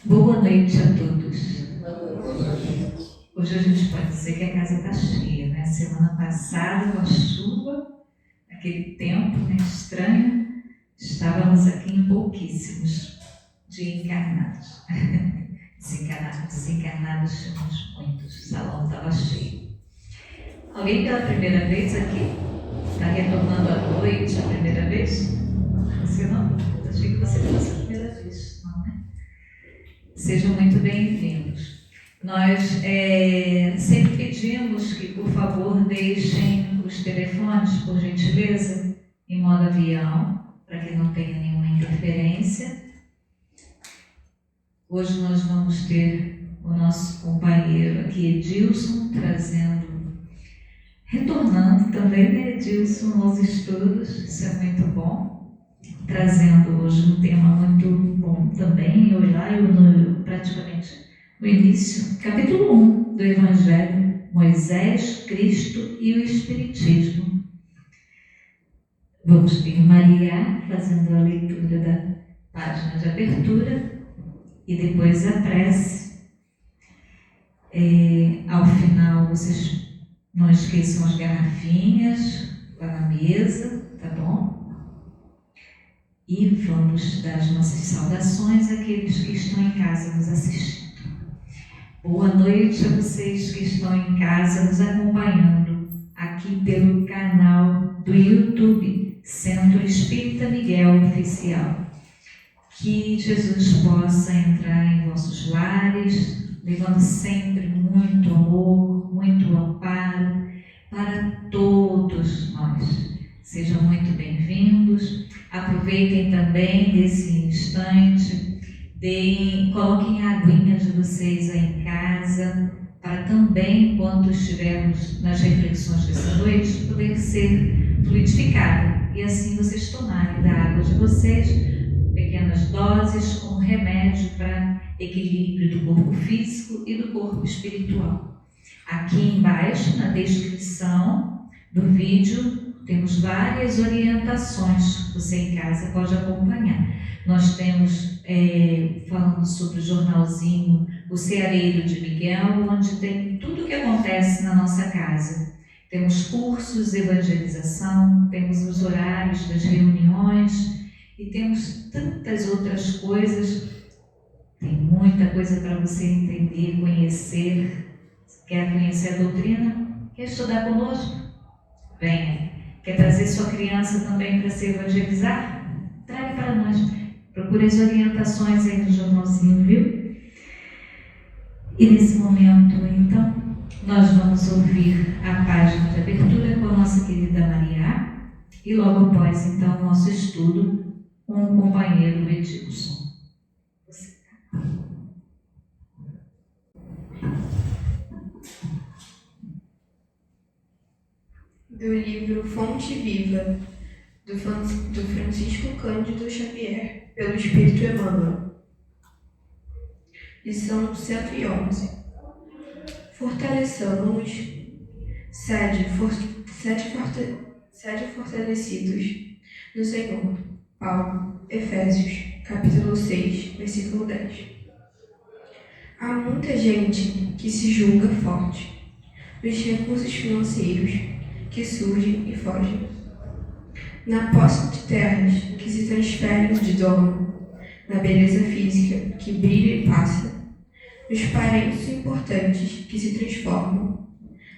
Boa noite a todos. Hoje a gente pode dizer que a casa está cheia, né? Semana passada, com a chuva, aquele tempo, né, estranho, estávamos aqui em pouquíssimos de encarnados. Desencarnados tínhamos muitos, o salão estava cheio. Alguém pela primeira vez aqui? Está retornando à noite a primeira vez? Você não? Eu achei que você fosse a primeira vez, não, né? Sejam muito bem-vindos. Nós sempre pedimos que, por favor, deixem os telefones, por gentileza, em modo avião, para que não tenha nenhuma interferência. Hoje nós vamos ter o nosso companheiro aqui, Edilson, retornando também, né, Edilson, aos estudos, isso é muito bom, trazendo hoje um tema muito bom também. Eu praticamente no início, capítulo 1 do Evangelho, Moisés, Cristo e o Espiritismo. Vamos ter Maria fazendo a leitura da página de abertura e depois a prece. Ao final, vocês não esqueçam as garrafinhas lá na mesa, tá bom? E vamos dar as nossas saudações àqueles que estão em casa nos assistindo. Boa noite a vocês que estão em casa nos acompanhando aqui pelo canal do YouTube Centro Espírita Miguel Oficial. Que Jesus possa entrar em vossos lares, levando sempre muito amor, muito amparo para todos nós. Sejam muito bem-vindos. Aproveitem também desse instante, coloquem a aguinha de vocês aí em casa, para também, enquanto estivermos nas reflexões dessa noite, poder ser fluidificada. E assim vocês tomarem da água de vocês pequenas doses como remédio para equilíbrio do corpo físico e do corpo espiritual. Aqui embaixo, na descrição do vídeo, temos várias orientações que você em casa pode acompanhar. Nós temos, falando sobre o jornalzinho, o Ceareiro de Miguel, onde tem tudo o que acontece na nossa casa. Temos cursos de evangelização, temos os horários das reuniões e temos tantas outras coisas. Tem muita coisa para você entender, conhecer. Quer conhecer a doutrina? Quer estudar conosco? Venha. Quer trazer sua criança também para se evangelizar? Traga para nós. Procure as orientações aí no jornalzinho, viu? E nesse momento, então, nós vamos ouvir a página de abertura com a nossa querida Maria e logo após, então, o nosso estudo com o companheiro Edilson. Do livro Fonte Viva, do Francisco Cândido Xavier, pelo Espírito Emmanuel. Lição 111. Fortaleçamos-nos, sede fortalecidos no Senhor. Paulo, Efésios, capítulo 6, versículo 10. Há muita gente que se julga forte nos recursos financeiros que surgem e fogem, na posse de terras que se transferem de dono, na beleza física que brilha e passa, nos parentes importantes que se transformam,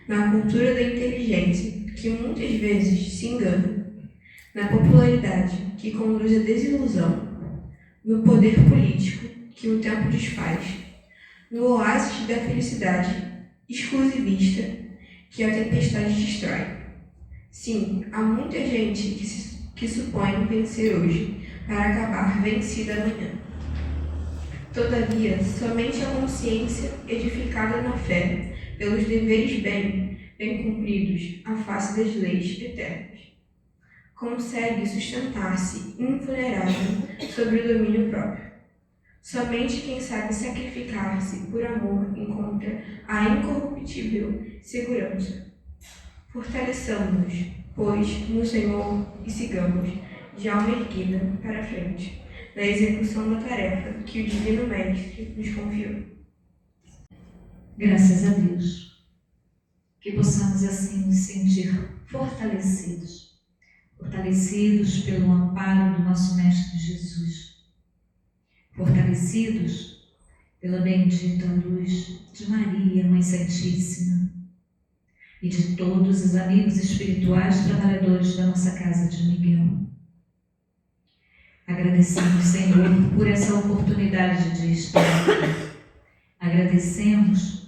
na cultura da inteligência que muitas vezes se engana, na popularidade que conduz à desilusão, no poder político que o tempo desfaz, no oásis da felicidade exclusivista que a tempestade destrói. Sim, há muita gente que supõe vencer hoje para acabar vencida amanhã. Todavia, somente a consciência edificada na fé pelos deveres bem cumpridos à face das leis eternas consegue sustentar-se invulnerável sobre o domínio próprio. Somente quem sabe sacrificar-se por amor encontra a incorruptível segurança. Fortaleçamos-nos, pois, no Senhor e sigamos, de alma erguida, para a frente, na execução da tarefa que o Divino Mestre nos confiou. Graças a Deus, que possamos assim nos sentir fortalecidos pelo amparo do nosso Mestre Jesus, fortalecidos pela bendita luz de Maria, Mãe Santíssima, e de todos os amigos espirituais trabalhadores da nossa Casa de Miguel. Agradecemos, Senhor, por essa oportunidade de estar aqui. Agradecemos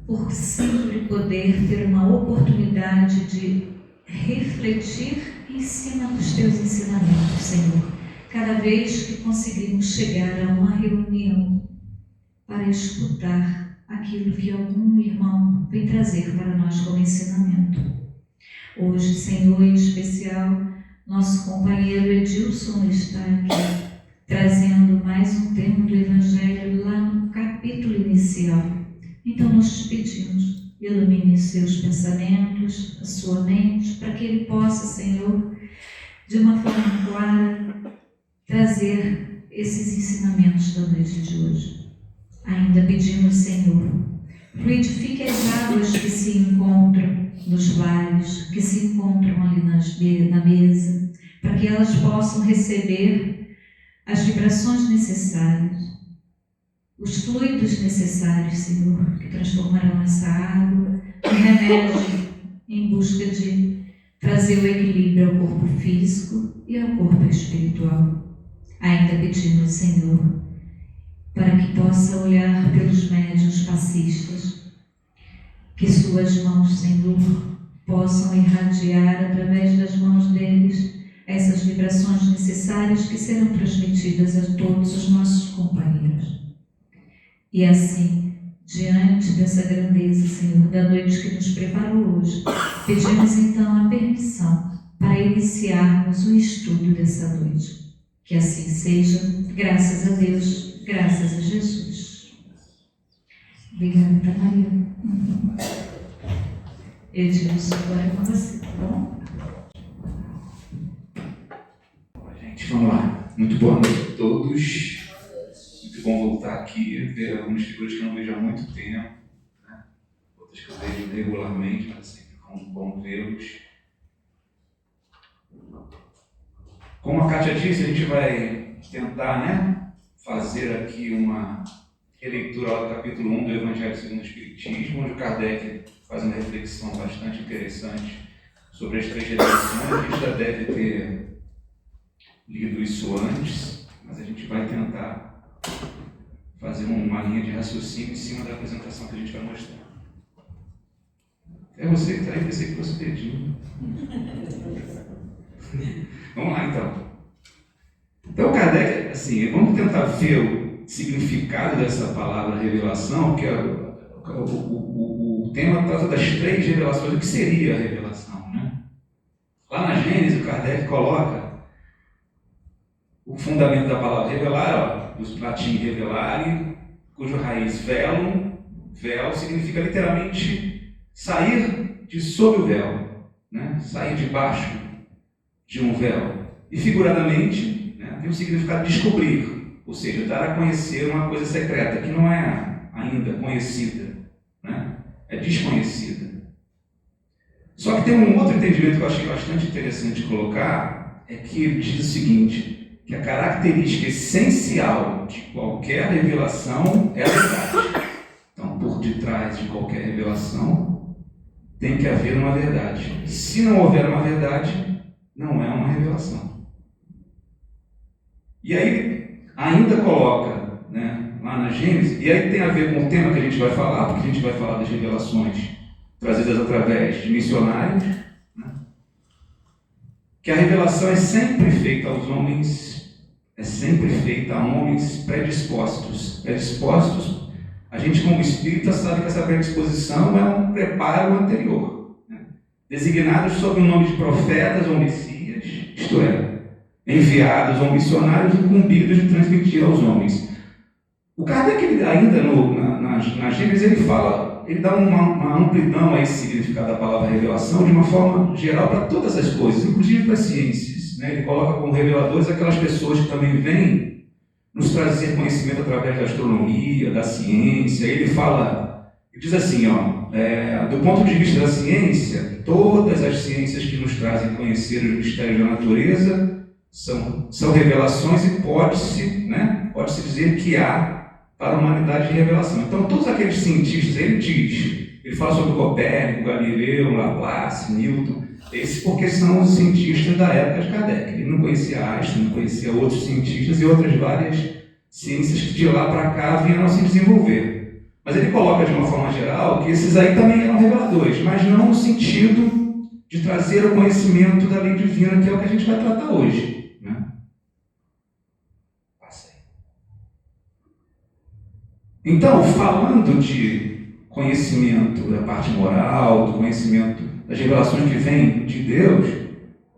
por sempre poder ter uma oportunidade de refletir em cima dos Teus ensinamentos, Senhor. Cada vez que conseguimos chegar a uma reunião para escutar aquilo que algum irmão vem trazer para nós como ensinamento. Hoje, Senhor, em especial, nosso companheiro Edilson está aqui, trazendo mais um tema do Evangelho lá no capítulo inicial. Então, nós pedimos, ilumine seus pensamentos, a sua mente, para que ele possa, Senhor, de uma forma clara, trazer esses ensinamentos da noite de hoje. Ainda pedimos, Senhor, fluidifique as águas que se encontram nos vários, que se encontram ali na mesa, para que elas possam receber as vibrações necessárias, os fluidos necessários, Senhor, que transformarão essa água em remédio em busca de trazer o equilíbrio ao corpo físico e ao corpo espiritual. Ainda pedimos, Senhor, para que possa olhar pelos médiuns passistas, que suas mãos, Senhor, possam irradiar através das mãos deles essas vibrações necessárias que serão transmitidas a todos os nossos companheiros. E assim, diante dessa grandeza, Senhor, da noite que nos preparou hoje, pedimos então a permissão para iniciarmos o estudo dessa noite. Que assim seja, graças a Deus, graças a Jesus. Obrigada, Maria. Edilson, agora é com você, tá bom? Gente, vamos lá. Muito boa noite a todos. Muito bom voltar aqui, ver algumas figuras que eu não vejo há muito tempo, né? Outras que eu vejo regularmente, mas sempre bom vê-los. Como a Kátia disse, a gente vai tentar, né, fazer aqui uma releitura do capítulo 1 do Evangelho segundo o Espiritismo, onde o Kardec faz uma reflexão bastante interessante sobre as 3 revelações. A gente já deve ter lido isso antes, mas a gente vai tentar fazer uma linha de raciocínio em cima da apresentação que a gente vai mostrar. É você que está aí, pensei que fosse pedindo. Vamos lá, então. Então, Kardec, assim, vamos tentar ver o significado dessa palavra revelação, porque o tema trata das 3 revelações. O que seria a revelação, né? Lá na Gênesis, o Kardec coloca o fundamento da palavra revelar, do latim revelare, cuja raiz velum, véu, significa literalmente sair de sob o véu, né? Sair debaixo de um véu. E figuradamente, né, tem o significado de descobrir, ou seja, dar a conhecer uma coisa secreta que não é ainda conhecida, né? É desconhecida. Só que tem um outro entendimento que eu achei bastante interessante de colocar, é que ele diz o seguinte, que a característica essencial de qualquer revelação é a verdade. Então, por detrás de qualquer revelação, tem que haver uma verdade. Se não houver uma verdade, não é uma revelação. E aí, ainda coloca, né, lá na Gênesis, e aí tem a ver com o tema que a gente vai falar, porque a gente vai falar das revelações trazidas através de missionários, né, que a revelação é sempre feita aos homens, é sempre feita a homens predispostos. Predispostos, a gente como espírita sabe que essa predisposição é um preparo anterior, né? Designados sob o nome de profetas ou messias, isto é, enviados ou missionários incumbidos de transmitir aos homens. O Kardec, ainda na Gênesis, ele fala, ele dá uma amplidão a esse significado da palavra revelação de uma forma geral para todas as coisas, inclusive para as ciências. né? Ele coloca como reveladores aquelas pessoas que também vêm nos trazer conhecimento através da astronomia, da ciência. Ele diz assim, do ponto de vista da ciência, todas as ciências que nos trazem conhecer os mistérios da natureza são revelações e pode-se dizer que há para a humanidade de revelação. Então, todos aqueles cientistas, ele fala sobre Copérnico, Galileu, Laplace, Newton, esses porque são os cientistas da época de Kardec. Ele não conhecia Einstein, não conhecia outros cientistas e outras várias ciências que de lá para cá vieram se desenvolver. Mas ele coloca de uma forma geral que esses aí também eram reveladores, mas não no sentido de trazer o conhecimento da lei divina, que é o que a gente vai tratar hoje, né? Então, falando de conhecimento da parte moral, do conhecimento das revelações que vêm de Deus,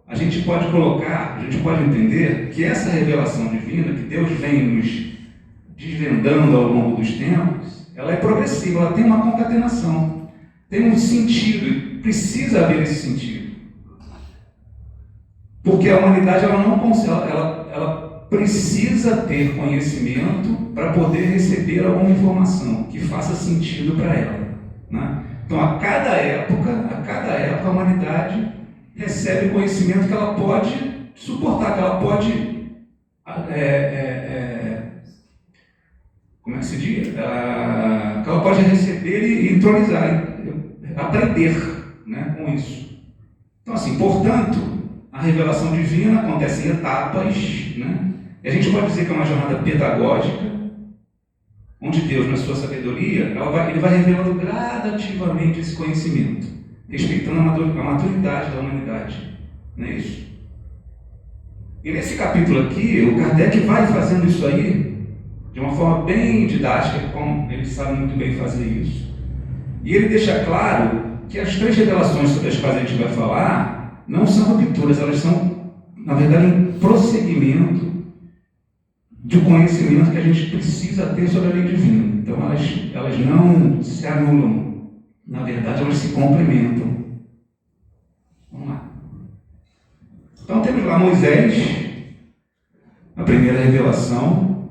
a gente pode entender que essa revelação divina, que Deus vem nos desvendando ao longo dos tempos, ela é progressiva, ela tem uma concatenação, tem um sentido, e precisa haver esse sentido. Porque a humanidade ela precisa ter conhecimento para poder receber alguma informação que faça sentido para ela, né? Então, a cada época, a humanidade recebe conhecimento que ela pode suportar, que ela pode, como é que se diz? Que ela pode receber e entronizar, aprender, né, com isso. Então, assim, portanto, a revelação divina acontece em etapas, né? E a gente pode dizer que é uma jornada pedagógica, onde Deus, na sua sabedoria, ele vai revelando gradativamente esse conhecimento, respeitando a maturidade da humanidade. Não é isso? E nesse capítulo aqui, o Kardec vai fazendo isso aí de uma forma bem didática, como ele sabe muito bem fazer isso. E ele deixa claro que as 3 revelações sobre as quais a gente vai falar não são rupturas, elas são, na verdade, um prosseguimento de conhecimento que a gente precisa ter sobre a lei divina. Então, elas não se anulam. Na verdade, elas se complementam. Vamos lá. Então, temos lá Moisés, a primeira revelação,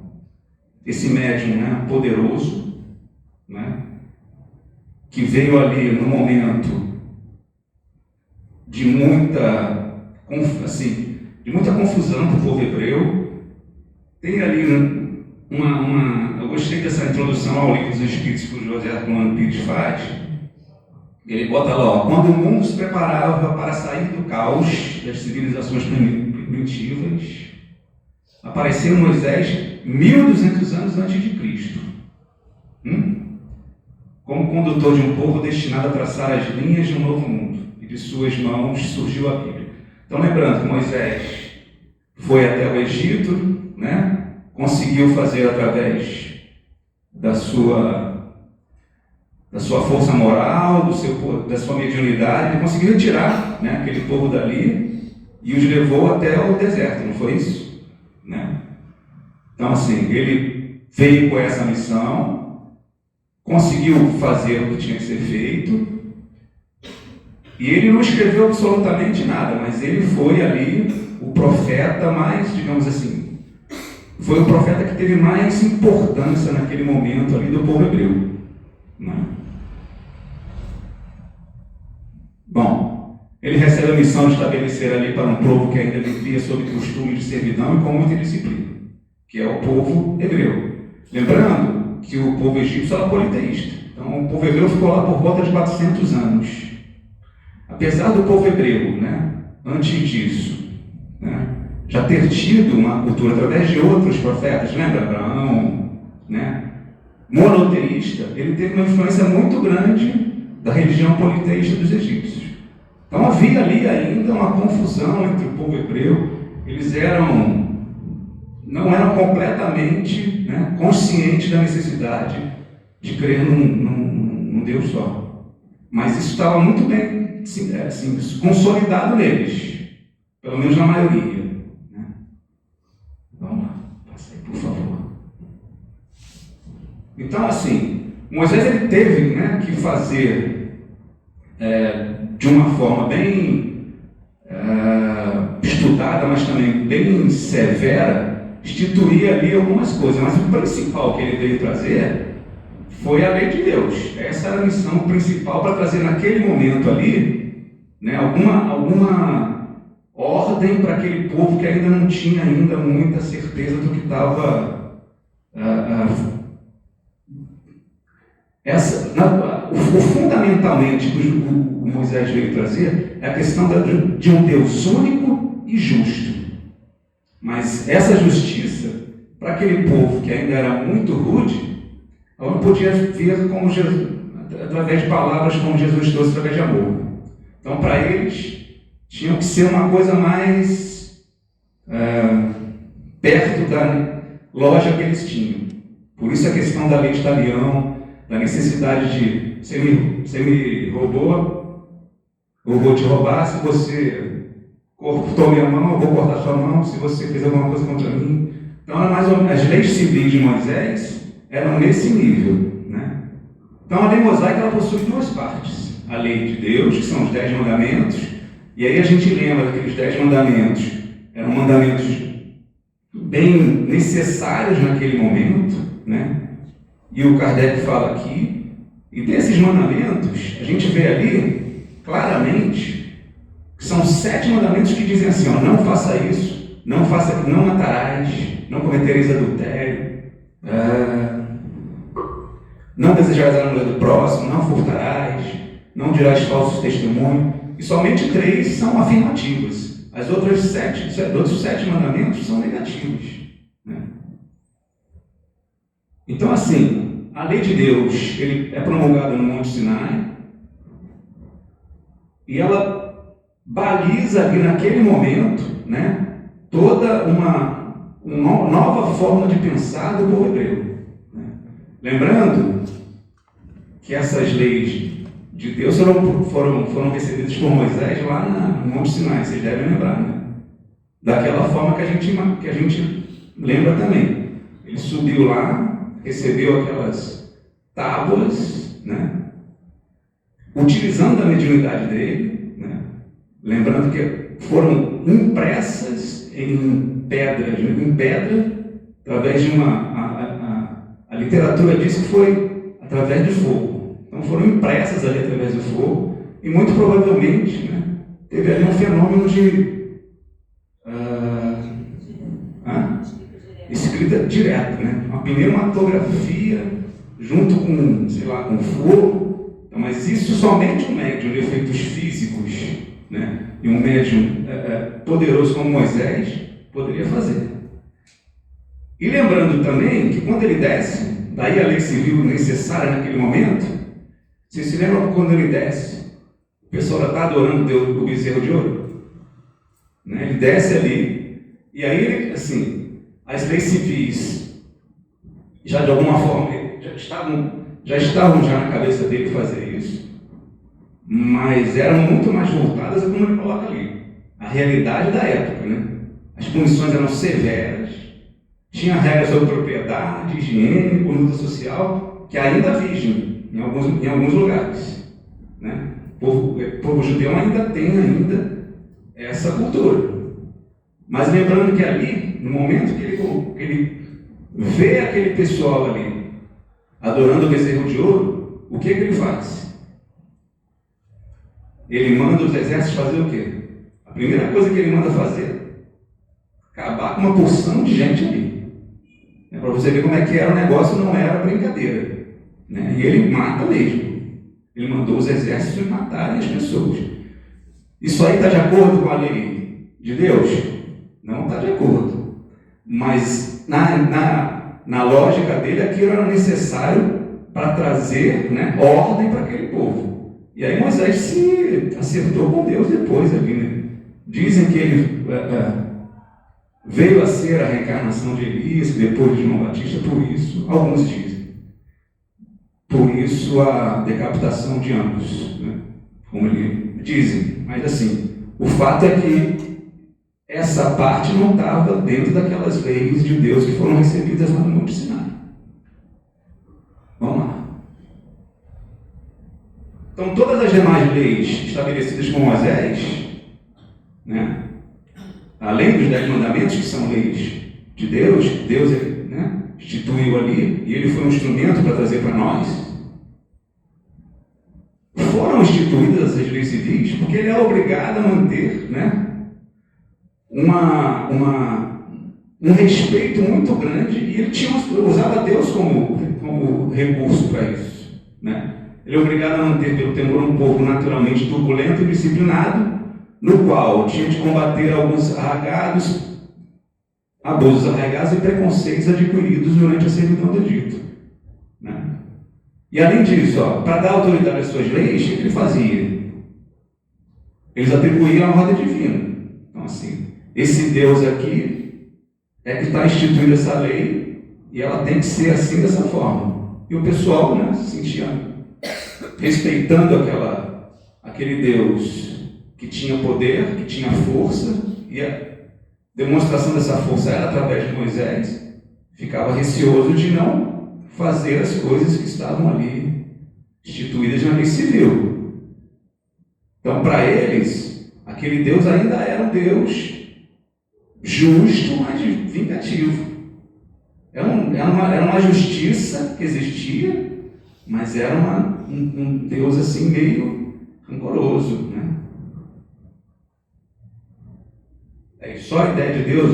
esse médium, né, poderoso, né, que veio ali no momento de muita confusão para o povo hebreu. Tem ali eu gostei dessa introdução ao Livro dos Espíritos que o José Herculano Pires faz. Ele bota lá, quando o mundo se preparava para sair do caos das civilizações primitivas, apareceu Moisés 1200 anos antes de Cristo, como condutor de um povo destinado a traçar as linhas de um novo mundo, e de suas mãos surgiu a Bíblia. Então, lembrando que Moisés foi até o Egito, né? Conseguiu fazer através da sua força moral, da sua mediunidade, ele conseguiu retirar, né, aquele povo dali e os levou até o deserto, não foi isso? Né? Então, assim, ele veio com essa missão, conseguiu fazer o que tinha que ser feito, e ele não escreveu absolutamente nada, mas ele foi ali o profeta mais, digamos assim, foi o profeta que teve mais importância naquele momento ali do povo hebreu, né? Bom, ele recebe a missão de estabelecer ali para um povo que ainda vivia sob costumes de servidão e com muita disciplina, que é o povo hebreu. Lembrando que o povo egípcio era politeísta, então o povo hebreu ficou lá por volta de 400 anos. Apesar do povo hebreu, né, antes disso, né, já ter tido uma cultura através de outros profetas, lembra Abraão, né, monoteísta, ele teve uma influência muito grande da religião politeísta dos egípcios. Então havia ali ainda uma confusão entre o povo hebreu, eles não eram completamente, né, conscientes da necessidade de crer num Deus só. Mas isso estava muito bem assim, consolidado neles, pelo menos na maioria. Né? Vamos lá, passa aí, por favor. Então, assim, Moisés ele teve, né, que fazer de uma forma bem estudada moderada, mas também bem severa, instituía ali algumas coisas. Mas o principal que ele veio trazer foi a lei de Deus. Essa era a missão principal, para trazer naquele momento ali, né, alguma ordem para aquele povo que ainda não tinha muita certeza do que estava... fundamentalmente, o Moisés veio trazer é a questão de um Deus único e justo. Mas essa justiça, para aquele povo que ainda era muito rude, ela não podia vir como Jesus, através de palavras como Jesus trouxe, através de amor. Então, para eles, tinha que ser uma coisa mais perto da lógica que eles tinham. Por isso a questão da lei de talião, da necessidade de você me roubou, eu vou te roubar. Se você cortou minha mão, eu vou cortar sua mão. Se você fez alguma coisa contra mim. Então, era mais ou menos, as leis civis de Moisés eram nesse nível, né? Então, a lei mosaica ela possui duas partes: a lei de Deus, que são os 10 mandamentos, e aí a gente lembra daqueles 10 mandamentos, eram mandamentos bem necessários naquele momento, né? E o Kardec fala aqui, e desses mandamentos, a gente vê ali, claramente, que são 7 mandamentos que dizem assim, ó, não faça isso, não matarás, não cometereis adultério, não desejarás a mulher do próximo, não furtarás, não dirás falsos testemunhos, e somente 3 são afirmativas. Os outros 7 mandamentos são negativos, né? Então, assim, a lei de Deus ele é promulgada no Monte Sinai e ela baliza ali naquele momento, né, toda uma nova forma de pensar do povo hebreu, né? Lembrando que essas leis de Deus foram recebidas por Moisés lá no Monte Sinai, vocês devem lembrar, né? Daquela forma que a gente lembra também. Ele subiu lá, recebeu aquelas tábuas, né, utilizando a mediunidade dele, né, lembrando que foram impressas em pedra, através de a literatura diz que foi através de fogo. Então foram impressas ali através do fogo, e muito provavelmente, né, teve ali um fenômeno de escrita direta, né? Uma pneumatografia junto com, com fogo. Então, mas isso somente um médium de efeitos físicos, né? E um médium poderoso como Moisés poderia fazer. E lembrando também que quando ele desce, daí a lei civil necessária naquele momento, vocês se lembram quando ele desce? O pessoal já está adorando o bezerro de ouro, né? Ele desce ali, e aí ele, assim, as leis civis, já de alguma forma, já estavam na cabeça dele fazer isso, mas eram muito mais voltadas a como ele coloca ali, a realidade da época, né? As punições eram severas, tinha regras sobre propriedade, higiene, conduta social, que ainda vigem em alguns lugares, né? O povo judeu ainda tem essa cultura. Mas lembrando que ali, no momento que ele vê aquele pessoal ali adorando o bezerro de ouro, o que ele faz? Ele manda os exércitos fazer o quê? A primeira coisa que ele manda fazer é acabar com uma porção de gente ali. É para você ver como é que era o negócio, não era brincadeira, né? E ele mata mesmo. Ele mandou os exércitos matarem as pessoas. Isso aí está de acordo com a lei de Deus? Não está de acordo, mas na lógica dele aquilo era necessário para trazer, né, ordem para aquele povo. E aí Moisés se acertou com Deus depois ali, né? Dizem que ele veio a ser a reencarnação de Elias, depois de João Batista, por isso, alguns dizem, por isso a decapitação de ambos, né? Como ele dizem, mas assim, o fato é que essa parte não estava dentro daquelas leis de Deus que foram recebidas lá no Monte Sinai. Vamos lá. Então, todas as demais leis estabelecidas por Moisés, né, além dos 10 mandamentos, que são leis de Deus, Deus instituiu ali, e ele foi um instrumento para trazer para nós, foram instituídas as leis civis, porque ele é obrigado a manter, um respeito muito grande, e ele usava Deus como recurso para isso. Ele é obrigado a manter pelo temor um povo naturalmente turbulento e disciplinado, no qual tinha de combater alguns abusos arraigados e preconceitos adquiridos durante a servidão do Egito. E além disso, para dar autoridade às suas leis, o que ele fazia? Eles atribuíam a ordem divina. Então, assim, esse Deus aqui é que está instituindo essa lei e ela tem que ser assim, dessa forma. E o pessoal se sentia respeitando aquele Deus que tinha poder, que tinha força, e a demonstração dessa força era através de Moisés, ficava receoso de não fazer as coisas que estavam ali instituídas na lei civil. Então, para eles, aquele Deus ainda era um Deus justo, mas vingativo. Era uma justiça que existia, mas era um Deus assim meio rancoroso, Só a ideia de Deus,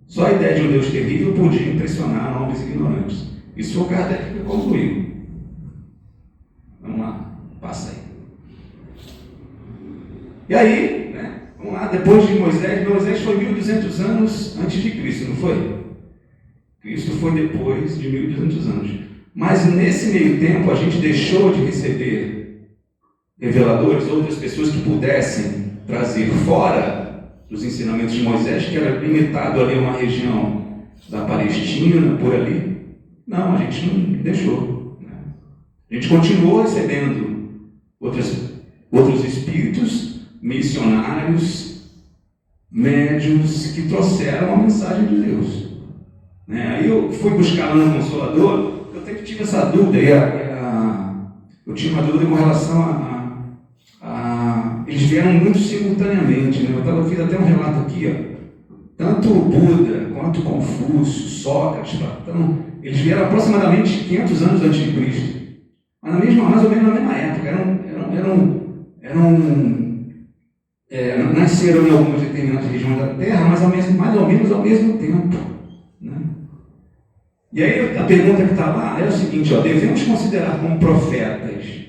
só a ideia de um Deus terrível podia impressionar homens ignorantes. Isso foi o Kardec que concluiu. Vamos lá, passa aí. E aí, vamos lá, depois de Moisés foi 1200 anos antes de Cristo, não foi? Cristo foi depois de 1200 anos. Mas nesse meio tempo a gente deixou de receber reveladores, outras pessoas que pudessem trazer fora dos ensinamentos de Moisés, que era limitado ali a uma região da Palestina, por ali. Não, a gente não deixou. A gente continuou recebendo outros espíritos, missionários, médiuns, que trouxeram a mensagem de Deus. Aí eu fui buscar lá no Consolador, eu sempre tive essa dúvida, eu tinha uma dúvida com relação eles vieram muito simultaneamente, Eu fiz até um relato aqui, tanto o Buda, quanto Confúcio, Sócrates, Platão, eles vieram aproximadamente 500 anos antes de Cristo, mas mais ou menos na mesma época, nasceram em algumas determinadas regiões da Terra, mas mais ou menos ao mesmo tempo. E aí a pergunta que está lá é o seguinte, devemos considerar como profetas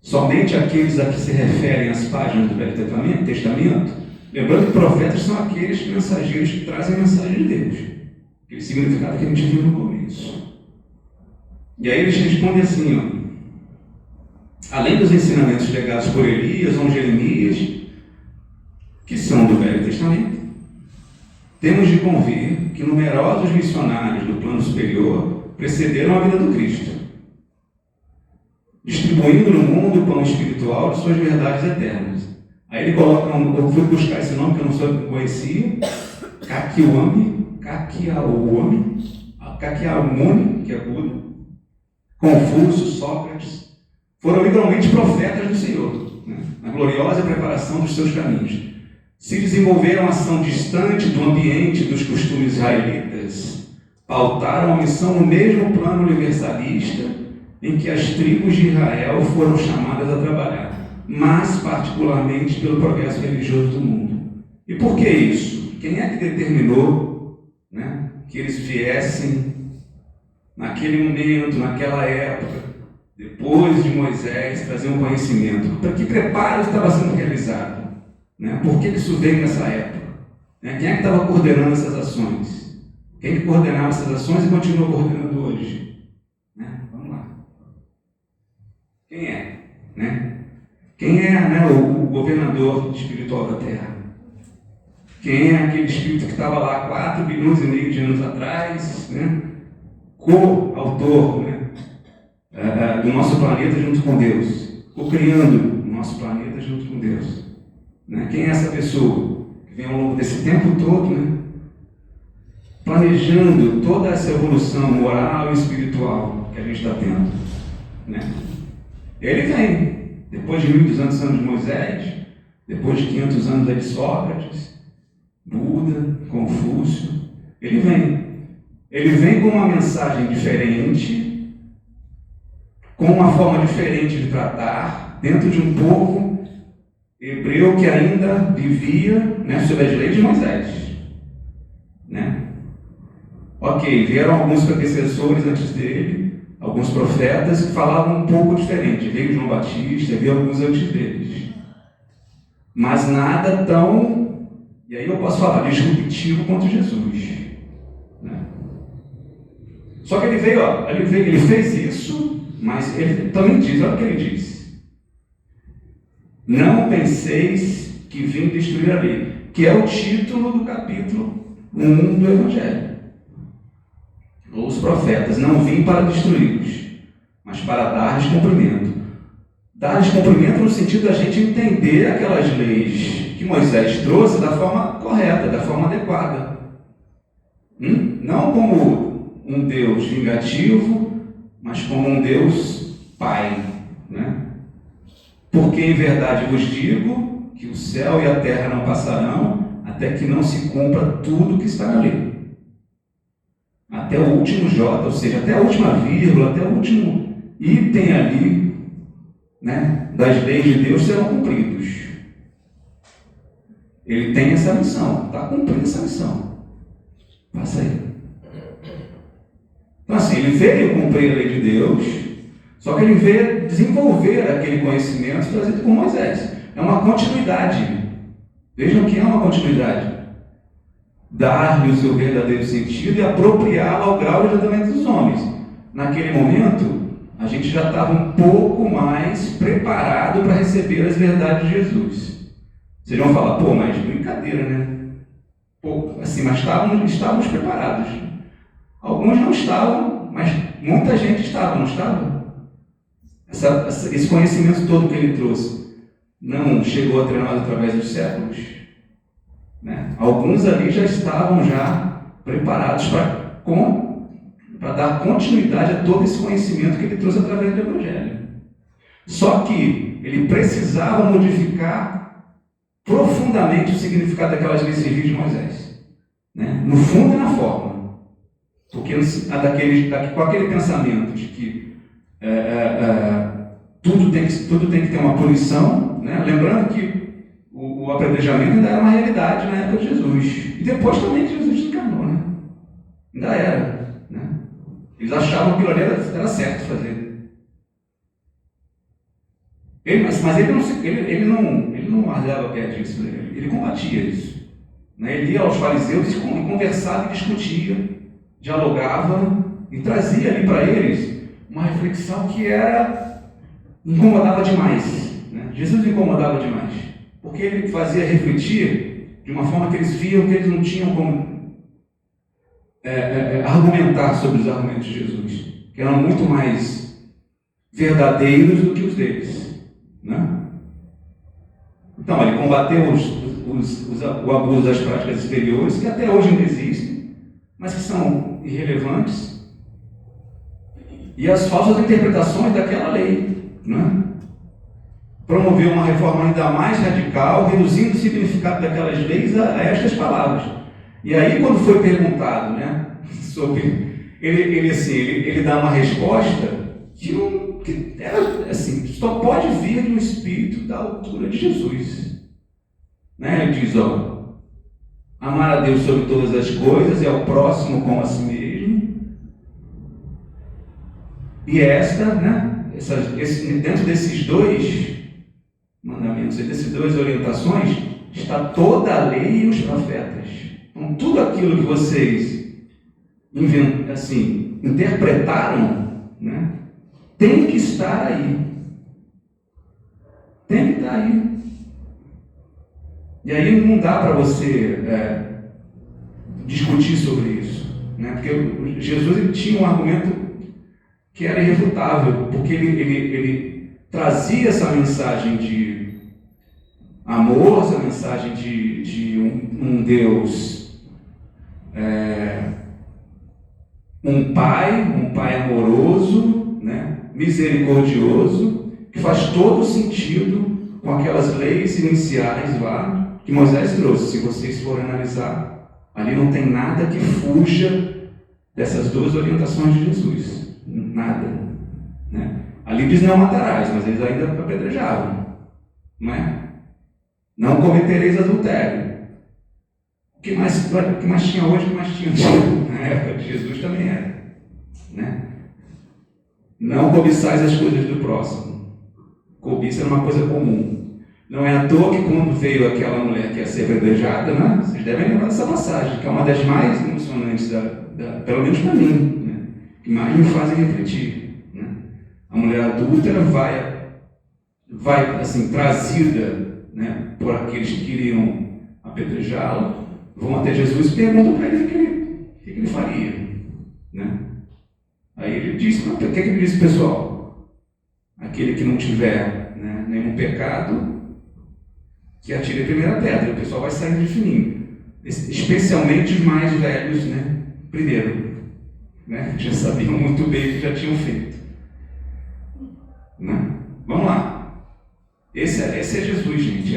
somente aqueles a que se referem às páginas do Velho Testamento, lembrando que profetas são aqueles mensageiros que trazem a mensagem de Deus, aquele significado que a gente viu no começo. E aí eles respondem assim, além dos ensinamentos legados por Elias ou Jeremias, que são do Velho Testamento, temos de convir que numerosos missionários do plano superior precederam a vida do Cristo, distribuindo no mundo o pão espiritual de suas verdades eternas. Aí ele coloca, eu fui buscar esse nome que eu não conhecia, Caquiamuni, que é Buda, Confúcio, Sócrates, foram igualmente profetas do Senhor, na gloriosa preparação dos seus caminhos. Se desenvolveram ação distante do ambiente dos costumes israelitas, pautaram a missão no mesmo plano universalista em que as tribos de Israel foram chamadas a trabalhar, mas particularmente pelo progresso religioso do mundo. E por que isso? Quem é que determinou que eles viessem naquele momento, naquela época, depois de Moisés, trazer um conhecimento? Para que preparo estava sendo realizado? Por que isso veio nessa época? Quem é que estava coordenando essas ações? Quem que coordenava essas ações e continua coordenando hoje? Vamos lá. Quem é? Quem é o governador espiritual da Terra? Quem é aquele espírito que estava lá 4,5 bilhões de anos atrás, co-autor do nosso planeta junto com Deus, co-criando o nosso planeta junto com Deus? Quem é essa pessoa que vem ao longo desse tempo todo, planejando toda essa evolução moral e espiritual que a gente está tendo? Ele vem, depois de 1.200 anos de Moisés, depois de 500 anos de Sócrates, Buda, Confúcio, ele vem com uma mensagem diferente, com uma forma diferente de tratar, dentro de um povo hebreu que ainda vivia, né, sob as leis de Moisés, né? Ok, vieram alguns predecessores antes dele, alguns profetas que falavam um pouco diferente. Veio João Batista, veio alguns antes deles. Mas nada tão, e aí eu posso falar, disruptivo quanto Jesus, né? Só que ele fez isso, mas ele também diz, olha o que ele diz: não penseis que vim destruir a lei, que é o título do capítulo 1 do Evangelho. Ou os profetas, não vim para destruí-los, mas para dar-lhes cumprimento. Dar-lhes cumprimento no sentido da gente entender aquelas leis que Moisés trouxe da forma correta, da forma adequada. Não como um Deus vingativo, mas como um Deus Pai, né? Porque em verdade vos digo que o céu e a terra não passarão até que não se cumpra tudo que está na lei. Até o último J, ou seja, até a última vírgula, até o último item ali, né, das leis de Deus serão cumpridos. Ele tem essa missão, está cumprindo essa missão. Passa aí. Então assim, ele veio cumprir a lei de Deus, só que ele veio desenvolver aquele conhecimento trazido por Moisés. É uma continuidade. Vejam que é uma continuidade. Dar-lhe o seu verdadeiro sentido e apropriá-lo ao grau de andamento dos homens. Naquele momento, a gente já estava um pouco mais preparado para receber as verdades de Jesus. Vocês vão falar, pô, mas brincadeira, né? Pô, assim, mas estávamos preparados. Alguns não estavam, mas muita gente estava, não estava? Esse conhecimento todo que ele trouxe não chegou a ter nós através dos séculos, né? Alguns ali já estavam preparados para dar continuidade a todo esse conhecimento que ele trouxe através do Evangelho. Só que ele precisava modificar profundamente o significado daquelas leis civis de Moisés, né? No fundo e na forma. Porque com aquele pensamento de que tudo tem que ter uma punição, né? Lembrando que o apedrejamento ainda era uma realidade na época de Jesus. E depois também que Jesus encarnou, né? Ainda era, né? Eles achavam que aquilo ali era certo fazer. Mas ele não largava pé disso, né? Ele combatia isso, né? Ele ia aos fariseus e conversava e discutia, dialogava e trazia ali para eles uma reflexão que incomodava demais, né? Jesus incomodava demais, porque ele fazia refletir de uma forma que eles viam que eles não tinham como argumentar sobre os argumentos de Jesus, que eram muito mais verdadeiros do que os deles, né? Então, ele combateu o abuso das práticas exteriores, que até hoje ainda existem, mas que são irrelevantes, e as falsas interpretações daquela lei, né? Promoveu uma reforma ainda mais radical, reduzindo o significado daquelas leis a estas palavras. E aí, quando foi perguntado, né, sobre ele dá uma resposta que era assim, só pode vir de um espírito da altura de Jesus, né? Ele diz, amar a Deus sobre todas as coisas e ao próximo como a si mesmo. E né, dentro desses dois mandamentos, dessas duas orientações, está toda a lei e os profetas. Então, tudo aquilo que vocês interpretaram, né, tem que estar aí. Tem que estar aí. E aí não dá para você discutir sobre isso, né? Porque Jesus ele tinha um argumento que era irrefutável, porque ele trazia essa mensagem de amor, essa mensagem de um Deus, um pai amoroso, né? Misericordioso, que faz todo sentido com aquelas leis iniciais lá que Moisés trouxe. Se vocês forem analisar, ali não tem nada que fuja dessas duas orientações de Jesus. Nada. Né? Ali diz não matarás, mas eles ainda apedrejavam. Não é? Não cometereis adultério. O que mais tinha hoje, o que mais tinha na época de Jesus também era. Né? Não cobiçais as coisas do próximo. Cobiça era uma coisa comum. Não é à toa que quando veio aquela mulher que ia ser apedrejada, né? Vocês devem lembrar dessa passagem, que é uma das mais emocionantes, pelo menos para mim, né? Que mais me fazem refletir. Né? A mulher adúltera vai assim, trazida, né, por aqueles que queriam apedrejá-la, vão até Jesus e perguntam para ele o que ele faria. Né? Aí ele disse, o que ele disse, pessoal? Aquele que não tiver, né, nenhum pecado, que atire a primeira pedra. O pessoal vai sair de fininho. Especialmente os mais velhos, né? Primeiro. Né? Já sabiam muito bem o que já tinham feito. Né? Vamos lá. Esse é Jesus, gente.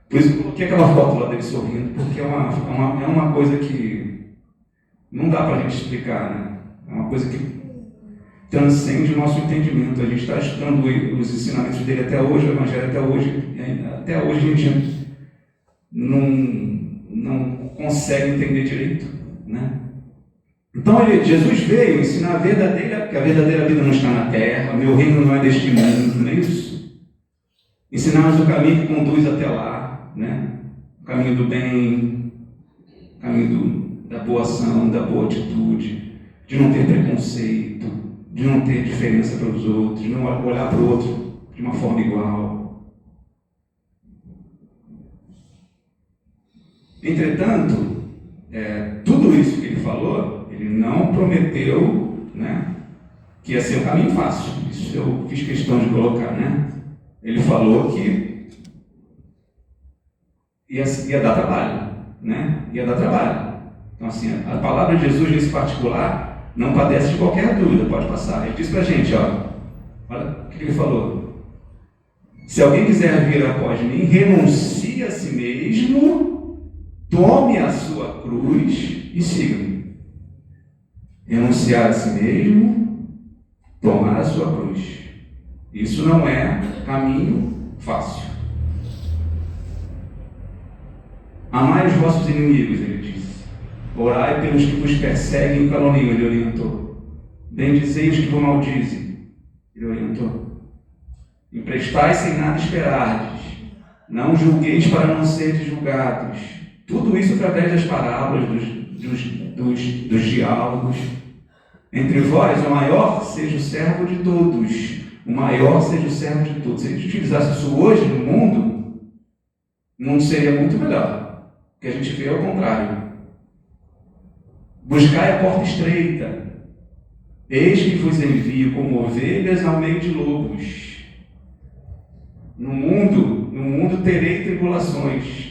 Por isso que eu coloquei aquela foto lá dele sorrindo, porque é uma coisa que não dá para a gente explicar, né? É uma coisa que transcende o nosso entendimento. A gente está estudando os ensinamentos dele até hoje, o Evangelho até hoje, e até hoje a gente não consegue entender direito, né? Então Jesus veio ensinar que a verdadeira vida não está na terra, meu reino não é deste mundo, não é isso? Ensinar-nos o caminho que conduz até lá, né? O caminho do bem, o caminho da boa ação, da boa atitude, de não ter preconceito, de não ter diferença para os outros, de não olhar para o outro de uma forma igual. Entretanto, tudo isso que ele falou, ele não prometeu, né, que ia ser um caminho fácil. Isso eu fiz questão de colocar, né? Ele falou que ia dar trabalho, né? Ia dar trabalho. Então, assim, a palavra de Jesus nesse particular não padece de qualquer dúvida, pode passar. Ele diz pra gente, olha o que ele falou. Se alguém quiser vir após mim, renuncie a si mesmo, tome a sua cruz e siga-me. Renunciar a si mesmo, tomar a sua cruz. Isso não é caminho fácil. Amai os vossos inimigos, ele disse. Orai pelos que vos perseguem e caluniam, ele orientou. Bendizei os que vos maldizem, ele orientou. Emprestai sem nada esperardes. Não julgueis para não serdes julgados. Tudo isso através das parábolas, dos diálogos. Entre vós, o maior seja o servo de todos. O maior seja o servo de todos. Se a gente utilizasse isso hoje no mundo, não seria muito melhor. O que a gente vê é o contrário. Buscai a porta estreita. Eis que vos envio como ovelhas ao meio de lobos. No mundo terei tribulações.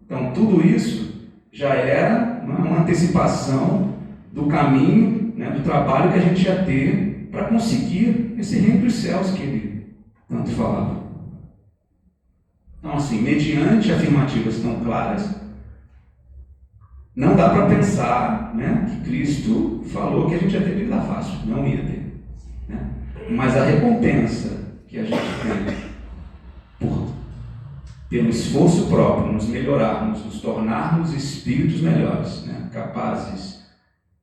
Então, tudo isso já era uma antecipação do caminho, né, do trabalho que a gente ia ter para conseguir esse reino dos céus que ele tanto falava. Então, assim, mediante afirmativas tão claras, não dá para pensar, né, que Cristo falou que a gente ia ter vida fácil. Não ia ter. Né? Mas a recompensa que a gente tem pelo esforço próprio, nos melhorarmos, nos tornarmos espíritos melhores, né, capazes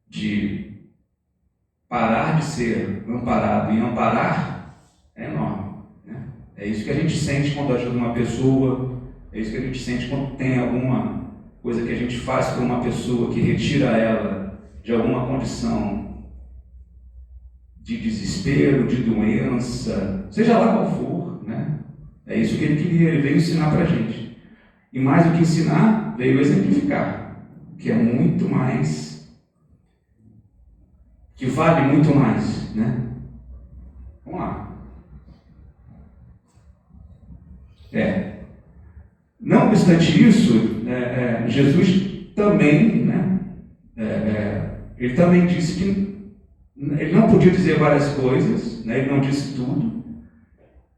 de parar de ser amparado e amparar, é enorme. Né? É isso que a gente sente quando ajuda uma pessoa, é isso que a gente sente quando tem alguma coisa que a gente faz para uma pessoa que retira ela de alguma condição de desespero, de doença, seja lá qual for, né? É isso que ele queria, ele veio ensinar para a gente. E mais do que ensinar, veio exemplificar, que é muito mais, que vale muito mais, né? Vamos lá. Não obstante isso, Jesus também, né? Ele também disse que ele não podia dizer várias coisas, né? Ele não disse tudo.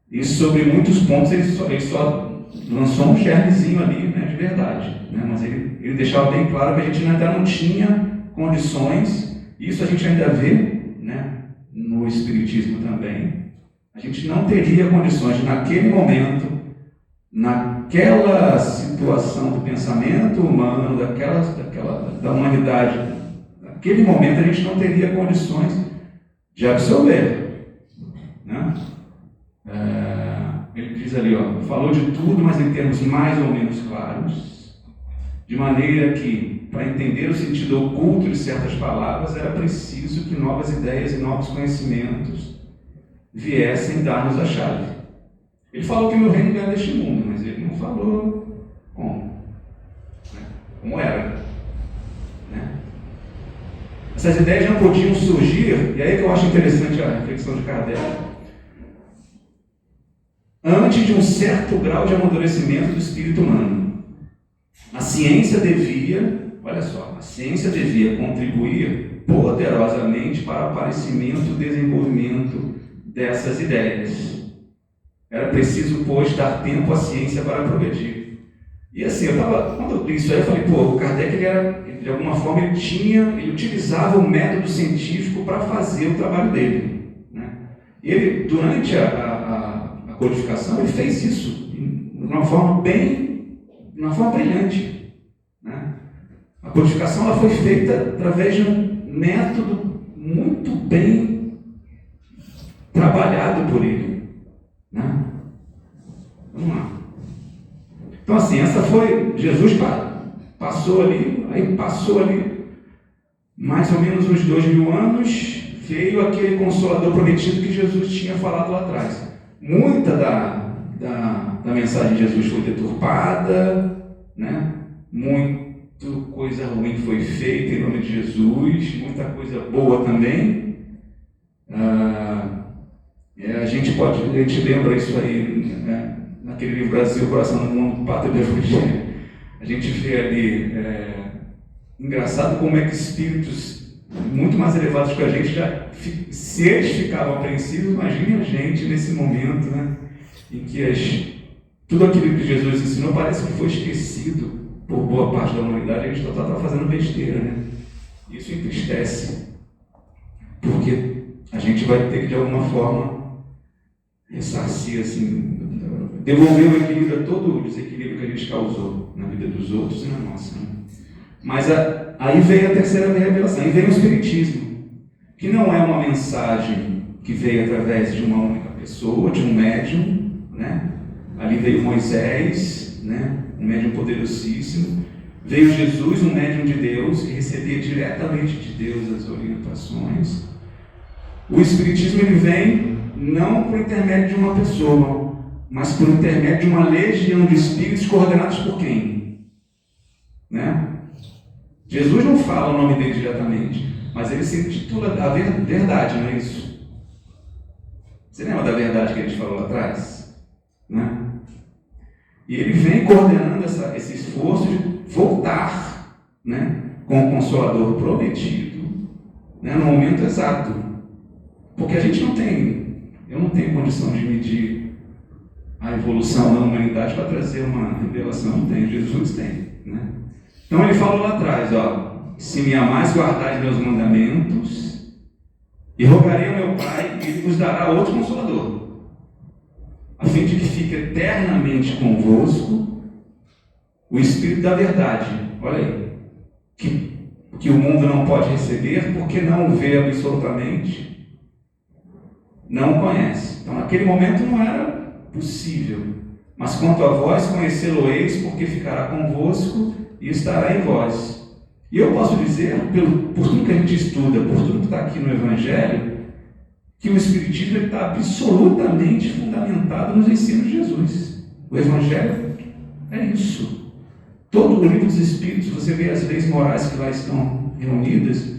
E sobre muitos pontos ele só lançou um germezinho ali, né, de verdade, né? Mas ele deixava bem claro que a gente ainda não tinha condições, isso a gente ainda vê, né, no Espiritismo também. A gente não teria condições de, naquele momento, naquela situação do pensamento humano, da humanidade, naquele momento a gente não teria condições de absorver, né? Ele diz ali, falou de tudo, mas em termos mais ou menos claros, de maneira que, para entender o sentido oculto de certas palavras, era preciso que novas ideias e novos conhecimentos viessem dar-nos a chave. Ele falou que o meu reino não é deste mundo, mas ele não falou como, né? Como era, né? Essas ideias não podiam surgir, e aí que eu acho interessante a reflexão de Kardec, antes de um certo grau de amadurecimento do espírito humano. A ciência devia, olha só, a ciência devia contribuir poderosamente para o aparecimento e o desenvolvimento dessas ideias. Era preciso, pois, dar tempo à ciência para progredir. E assim, quando eu li isso aí, eu falei, o Kardec, ele, de alguma forma, ele utilizava o método científico para fazer o trabalho dele, né? Ele, durante a codificação, ele fez isso de uma forma brilhante, né? A codificação ela foi feita através de um método muito bem trabalhado por ele, né? Vamos lá. Então assim, essa foi, Jesus passou ali mais ou menos uns 2000 anos, veio aquele Consolador prometido que Jesus tinha falado lá atrás. Muita da mensagem de Jesus foi deturpada, né? Muita coisa ruim foi feita em nome de Jesus, muita coisa boa também. A gente lembra isso aí, né? Naquele livro Brasil, Coração do Mundo, Pátria do Evangelho. A gente vê ali, engraçado como é que espíritos muito mais elevados que a gente, se eles ficavam apreensivos, imagine a gente nesse momento, né? Em que tudo aquilo que Jesus ensinou parece que foi esquecido por boa parte da humanidade, a gente está fazendo besteira, né? Isso entristece, porque a gente vai ter que, de alguma forma, ressarcir, assim, devolver o equilíbrio a todo o desequilíbrio que a gente causou na vida dos outros e na nossa, né? Mas aí veio a terceira revelação, aí veio o Espiritismo, que não é uma mensagem que veio através de uma única pessoa, de um médium, né? Ali veio Moisés, né? Um médium poderosíssimo. Veio Jesus, um médium de Deus, que recebia diretamente de Deus as orientações. O Espiritismo ele vem não por intermédio de uma pessoa, mas por intermédio de uma legião de espíritos coordenados por quem? Né? Jesus não fala o nome dele diretamente, mas ele se intitula a verdade, não é isso? Você lembra da verdade que a gente falou lá atrás? Né? E ele vem coordenando esse esforço de voltar, né, com o Consolador prometido, né, no momento exato. Porque eu não tenho condição de medir a evolução da humanidade para trazer uma revelação, não tem, Jesus tem, né? Então ele falou lá atrás, se me amais, guardai meus mandamentos, e rogarei ao meu Pai, e ele vos dará outro Consolador, a fim de que fique eternamente convosco o Espírito da verdade. Olha aí, que o mundo não pode receber, porque não o vê absolutamente, não o conhece. Então naquele momento não era possível, mas quanto a vós, conhecê-lo-eis, porque ficará convosco e estará em vós. E eu posso dizer, por tudo que a gente estuda, por tudo que está aqui no Evangelho, que o Espiritismo está absolutamente fundamentado nos ensinos de Jesus. O Evangelho é isso. Todo o livro dos Espíritos, você vê as leis morais que lá estão reunidas,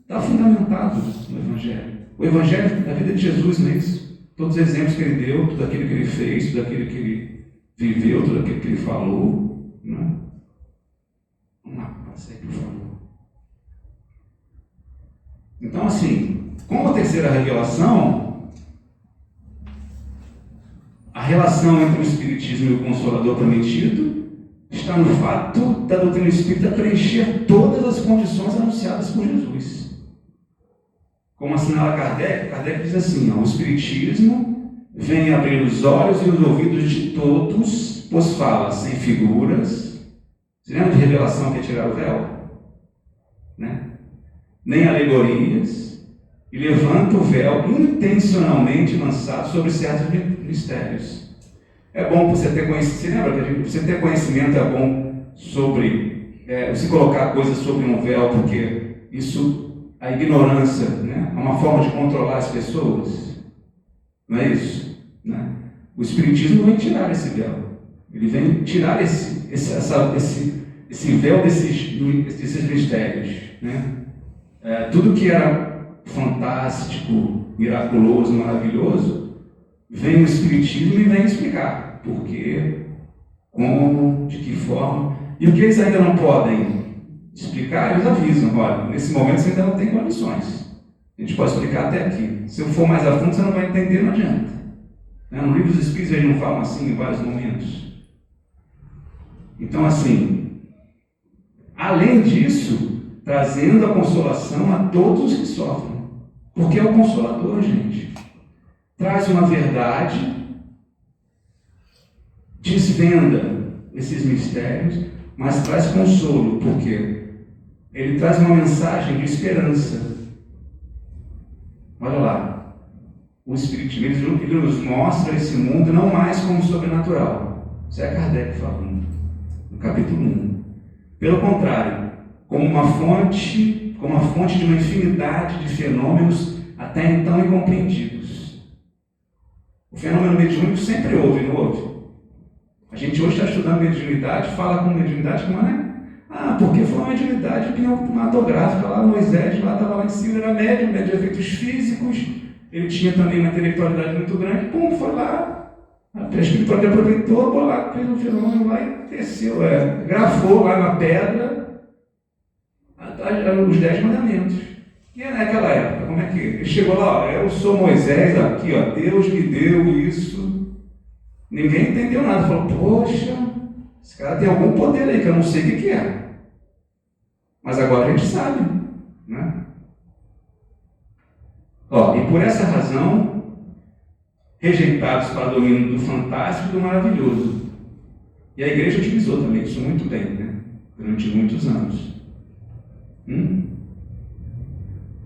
está fundamentado no Evangelho. O Evangelho da vida de Jesus, não é isso? Todos os exemplos que ele deu, tudo aquilo que ele fez, tudo aquilo que ele viveu, tudo aquilo que ele falou, né? Vamos lá, passa aí, por favor. Então, assim, com a terceira revelação, a relação entre o Espiritismo e o Consolador prometido está no fato da doutrina espírita preencher todas as condições anunciadas por Jesus. Como assinala Kardec diz assim, o Espiritismo vem abrir os olhos e os ouvidos de todos, pois fala sem figuras. Você lembra de revelação que é tirar o véu? Né? Nem alegorias, e levanta o véu intencionalmente lançado sobre certos mistérios. É bom você ter conhecimento, você lembra que você ter conhecimento é bom sobre, você colocar coisas sobre um véu, porque isso, a ignorância, né, é uma forma de controlar as pessoas, não é isso? Né? O Espiritismo vem tirar esse véu, ele vem tirar esse véu desses mistérios, né? Tudo que era fantástico, miraculoso, maravilhoso, vem o Espiritismo e vem explicar por quê, como, de que forma. E o que eles ainda não podem explicar, eles avisam, olha, nesse momento você ainda não tem condições. A gente pode explicar até aqui. Se eu for mais a fundo, você não vai entender, não adianta. No livro dos Espíritos eles não falam assim em vários momentos. Então, assim, além disso, trazendo a consolação a todos os que sofrem. Porque é o Consolador, gente. Traz uma verdade, desvenda esses mistérios, mas traz consolo, porque ele traz uma mensagem de esperança. Olha lá, o Espiritismo ele nos mostra esse mundo não mais como sobrenatural. Isso é Kardec falando, no capítulo 1. Pelo contrário, como uma fonte de uma infinidade de fenômenos até então incompreendidos. O fenômeno mediúnico sempre houve, não houve? A gente hoje está estudando mediunidade, fala com mediunidade, como é? Porque foi uma mediunidade cinematográfica lá, Moisés lá estava lá em cima, era médium, de efeitos físicos, ele tinha também uma intelectualidade muito grande, foi lá, a espiritualidade aproveitou, lá, fez um fenômeno lá e desceu, grafou lá na pedra os 10 mandamentos. E naquela época, como é que ele chegou lá? Eu sou Moisés aqui, Deus me deu isso. Ninguém entendeu nada. Falou, poxa, esse cara tem algum poder aí que eu não sei o que é. Mas agora a gente sabe, né? E por essa razão, rejeitados para o domínio do fantástico e do maravilhoso. E a igreja utilizou também isso muito bem, né? Durante muitos anos.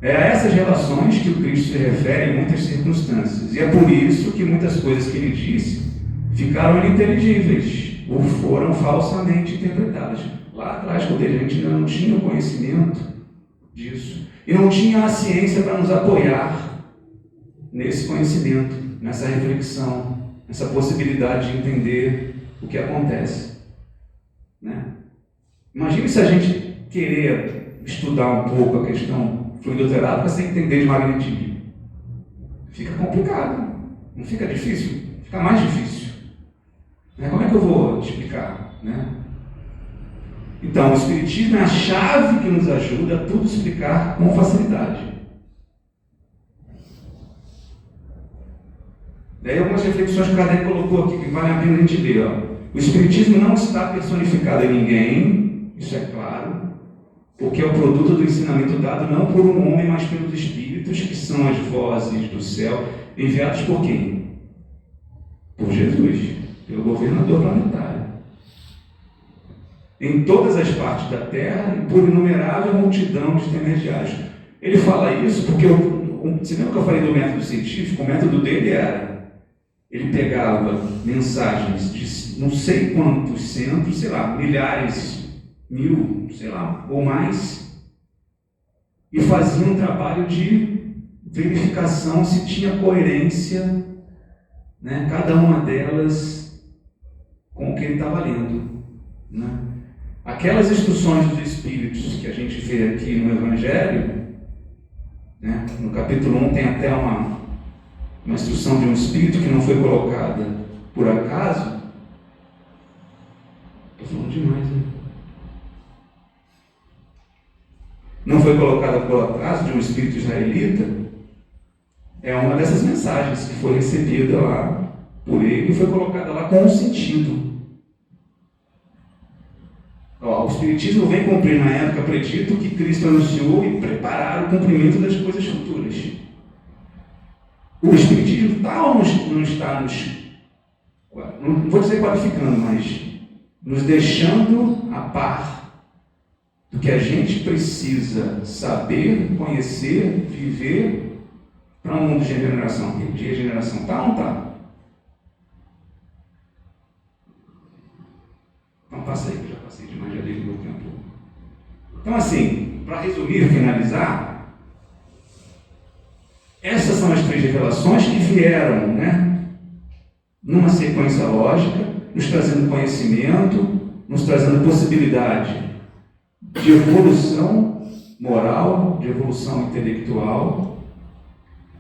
É a essas relações que o Cristo se refere em muitas circunstâncias. E é por isso que muitas coisas que ele disse ficaram ininteligíveis ou foram falsamente interpretadas. Lá atrás, quando a gente ainda não tinha o conhecimento disso e não tinha a ciência para nos apoiar nesse conhecimento, nessa reflexão, nessa possibilidade de entender o que acontece. Né? Imagine se a gente querer estudar um pouco a questão fluidoterápica sem entender de magnetismo. Fica complicado, não fica difícil? Fica mais difícil. Como é que eu vou explicar? Então, o Espiritismo é a chave que nos ajuda a tudo explicar com facilidade. Daí algumas reflexões que o Kardec colocou aqui, que vale a pena a gente ler. O Espiritismo não está personificado em ninguém, isso é claro, porque é o produto do ensinamento dado não por um homem, mas pelos Espíritos, que são as vozes do céu, enviados por quem? Por Jesus, pelo governador planetário. Em todas as partes da Terra e por inumerável multidão de intermediários. Ele fala isso porque, você lembra que eu falei do método científico? O método dele era, ele pegava mensagens de não sei quantos centros, milhares, 1000, ou mais, e fazia um trabalho de verificação se tinha coerência, cada uma delas com o que ele estava lendo. Aquelas instruções dos Espíritos que a gente vê aqui no Evangelho, no capítulo 1 tem até uma instrução de um Espírito que não foi colocada por acaso. Estou falando demais, né? Não foi colocada por acaso de um Espírito israelita. É uma dessas mensagens que foi recebida lá por ele e foi colocada lá com um sentido. O Espiritismo vem cumprir na época predito que Cristo anunciou e preparar o cumprimento das coisas futuras. O Espiritismo está ou não está não vou dizer qualificando, mas nos deixando a par do que a gente precisa saber, conhecer, viver para um mundo de regeneração. Está ou não está? Então passa aí, que eu já passei demais, já dei o meu tempo. Então assim, para resumir e finalizar, essas são as 3 revelações que vieram, numa sequência lógica, nos trazendo conhecimento, nos trazendo possibilidade de evolução moral, de evolução intelectual.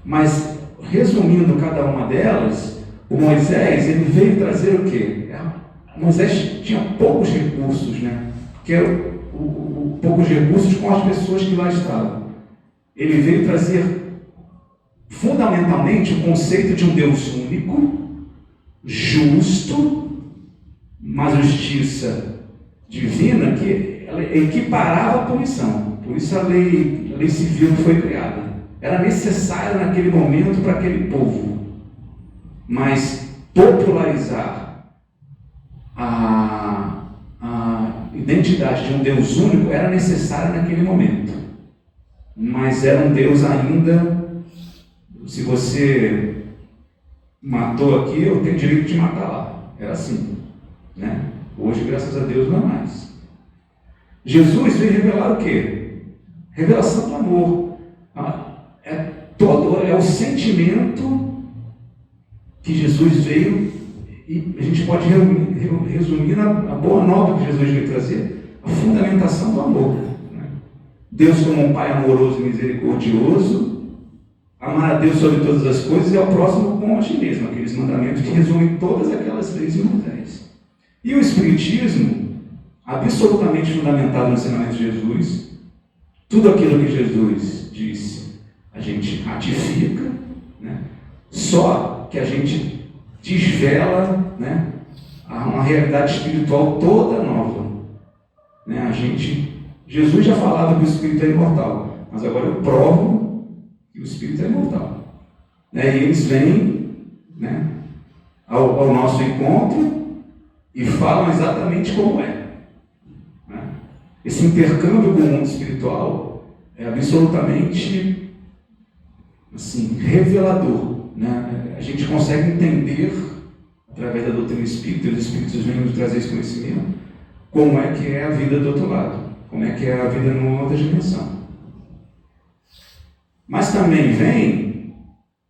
Mas, resumindo cada uma delas, o Moisés, ele veio trazer o quê? Moisés tinha poucos recursos, porque eram poucos recursos com as pessoas que lá estavam. Ele veio trazer fundamentalmente o conceito de um Deus único, justo, uma justiça divina que ela equiparava a punição. Por isso a lei civil foi criada. Era necessária naquele momento para aquele povo. Mas popularizar a identidade de um Deus único era necessária naquele momento. Mas era um Deus ainda, se você matou aqui, eu tenho direito de matar lá. Era assim. Hoje, graças a Deus, não é mais. Jesus veio revelar o quê? Revelação do amor. É o sentimento que Jesus veio, e a gente pode resumir na boa nova que Jesus veio trazer, a fundamentação do amor. Deus como um Pai amoroso e misericordioso, amar a Deus sobre todas as coisas e ao próximo como a ti mesmo, aqueles mandamentos que resumem todas aquelas leis em Moisés. E o Espiritismo, absolutamente fundamentado no ensinamento de Jesus, tudo aquilo que Jesus disse, a gente ratifica, só que a gente desvela uma realidade espiritual toda nova. Jesus já falava que o Espírito é imortal, mas agora eu provo que o Espírito é imortal. E eles vêm ao nosso encontro e falam exatamente como é. Esse intercâmbio com o mundo espiritual é absolutamente revelador. A gente consegue entender, através da doutrina espírita, e os espíritos vêm nos trazer esse conhecimento, como é que é a vida do outro lado, como é que é a vida numa outra dimensão. Mas também vem,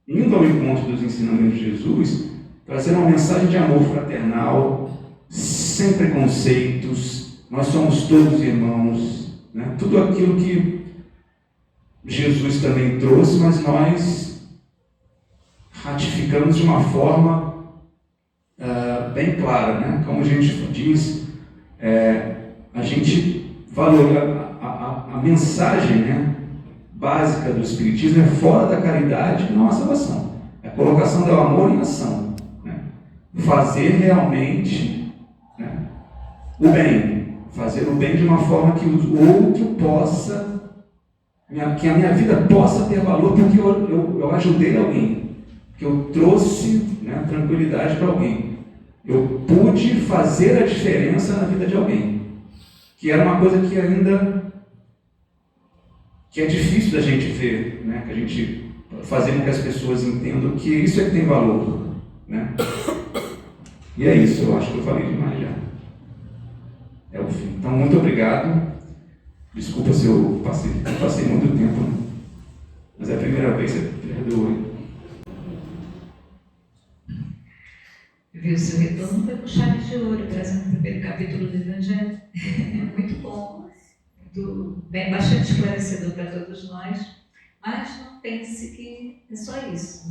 indo ao encontro dos ensinamentos de Jesus, trazer uma mensagem de amor fraternal, sem preconceitos, nós somos todos irmãos, tudo aquilo que Jesus também trouxe, mas nós ratificamos de uma forma bem clara, como a gente diz, a gente valoriza a mensagem básica do Espiritismo é fora da caridade não há salvação, é a colocação do amor em ação, fazer realmente o bem, fazer o bem de uma forma que o outro possa, que a minha vida possa ter valor, porque eu ajudei alguém, que eu trouxe tranquilidade para alguém, eu pude fazer a diferença na vida de alguém, que era uma coisa que ainda é difícil da gente ver, que a gente fazer com que as pessoas entendam que isso é que tem valor, E é isso, eu acho que eu falei demais já. É o fim. Então, muito obrigado. Desculpa se eu passei muito tempo, mas é a primeira vez que você perdoa. Viu, seu retorno foi com chave de ouro, trazendo o primeiro capítulo do Evangelho. Muito bom, bem, bastante esclarecedor para todos nós, mas não pense que é só isso,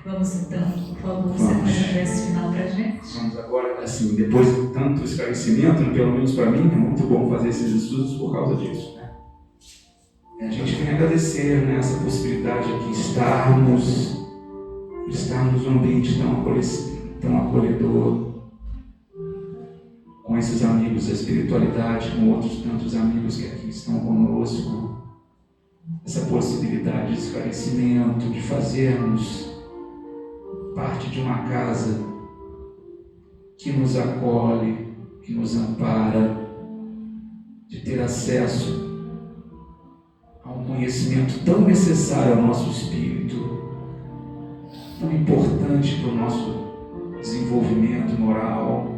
Vamos então, por favor, você faz a prece final para a gente? Vamos agora, depois de tanto esclarecimento, pelo menos para mim, é muito bom fazer esses estudos por causa disso. A gente vem agradecer essa possibilidade de aqui estarmos por estarmos num ambiente tão acolhedor, com esses amigos da espiritualidade, com outros tantos amigos que aqui estão conosco, essa possibilidade de esclarecimento, de fazermos parte de uma casa que nos acolhe, que nos ampara, de ter acesso a um conhecimento tão necessário ao nosso espírito, tão importante para o nosso desenvolvimento moral,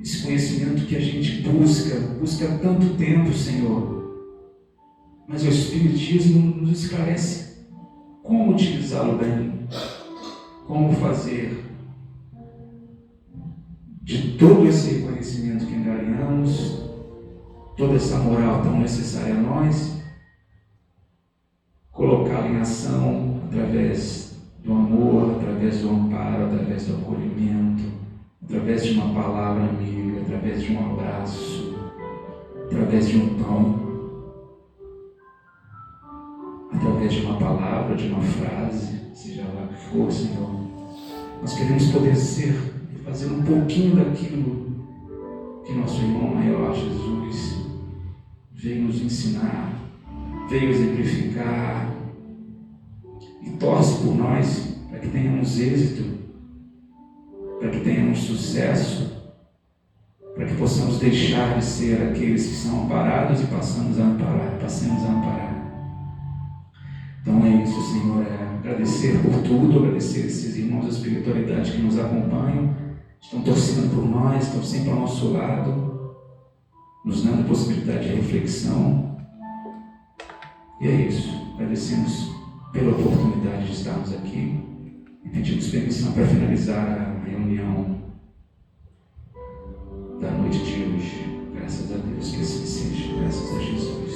esse conhecimento que a gente busca há tanto tempo, Senhor, mas o Espiritismo nos esclarece como utilizá-lo bem, como fazer de todo esse conhecimento que angariamos, toda essa moral tão necessária a nós, colocá-la em ação através do amor, através do amparo, através do acolhimento, através de uma palavra amiga, através de um abraço, através de um pão, através de uma palavra, de uma frase, seja lá o que for, Senhor. Nós queremos poder ser e fazer um pouquinho daquilo que nosso irmão maior, Jesus, veio nos ensinar, veio exemplificar e torce por nós para que tenhamos êxito, para que tenhamos sucesso, para que possamos deixar de ser aqueles que são amparados e passemos a amparar. Então é isso, Senhor, agradecer por tudo, agradecer esses irmãos da espiritualidade que nos acompanham, estão torcendo por nós, estão sempre ao nosso lado, nos dando possibilidade de reflexão. E é isso, agradecemos pela oportunidade de estarmos aqui e pedimos permissão para finalizar a reunião da noite de hoje. Graças a Deus que assim seja, graças a Jesus.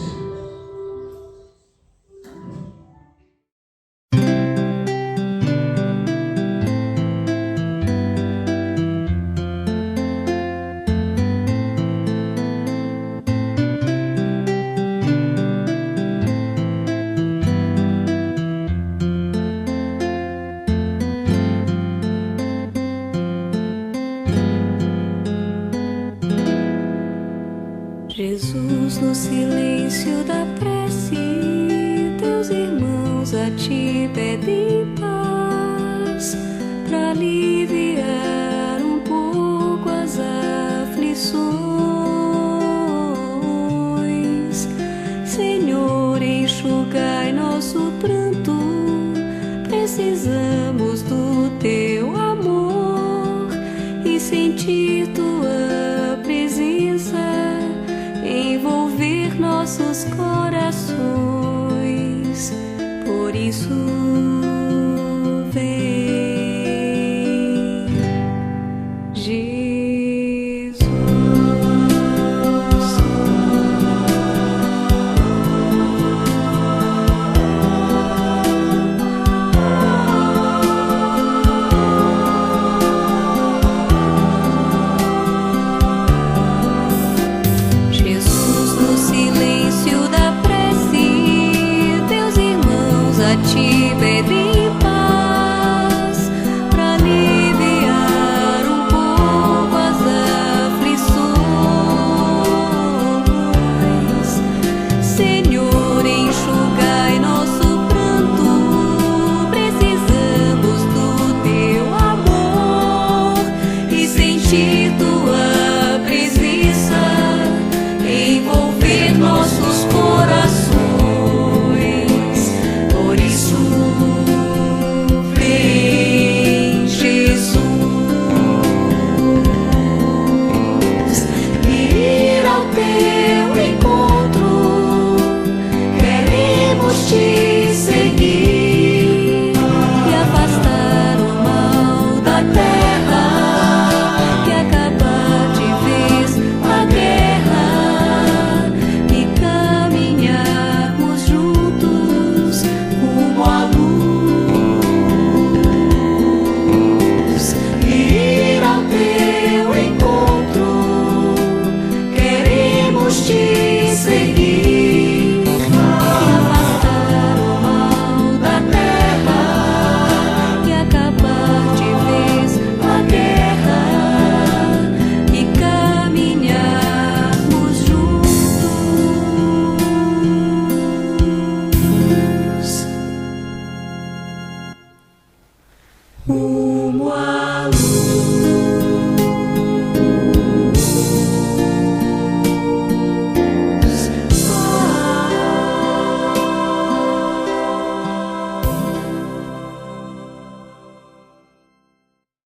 Jesus, no silêncio da prece, teus irmãos a ti pedem paz, para aliviar um pouco as aflições. Senhor, enxugai nosso pranto, precisamos do teu amor e sentir tua presença envolver nossos corações. Por isso vem, Jesus. A ti, baby. rumo a